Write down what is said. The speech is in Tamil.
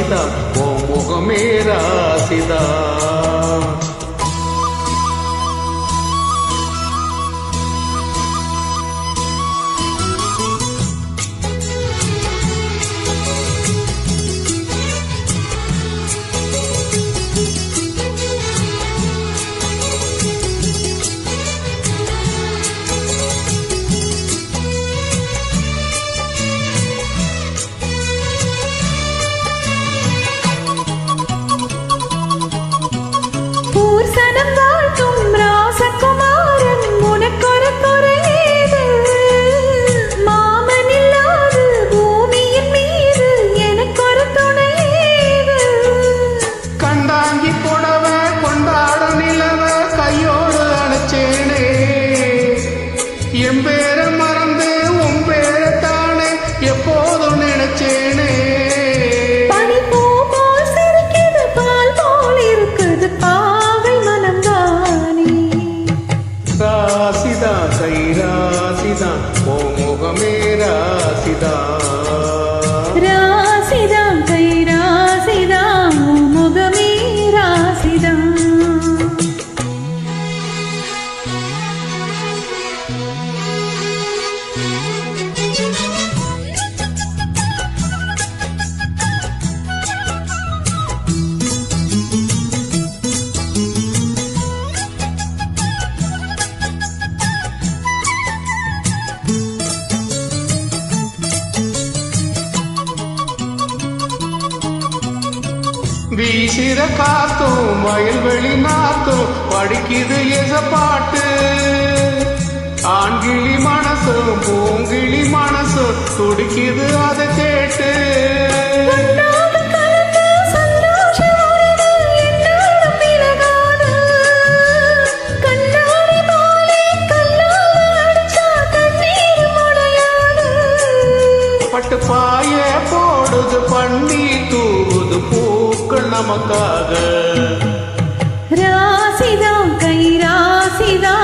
ராசிதா ஓ முகமே ராசிதா. என் பேர மறந்து உன் பேரத்தானே எப்போதும் நினைச்சேனே. பனி போல் சிரிக்குது பால் போல் இருக்குது பாவை மனம்தானே. ராசிதா கை ராசிதா ஓ முகமே ராசிதா. ராசிதா கை ராசிதா ஓ முகமே ராசிதா. வீசிற காத்தும் வயல்வெளி நாத்தும் படிக்குது எச பாட்டு. ஆண்கிளி மனசும் பூங்கிளி மனசும் துடிக்குது அதை கேட்டு. பட்டு பாய போடுது பண்ணி தூது பூக்கள் நமக்காக. ராசிதா கை ராசிதா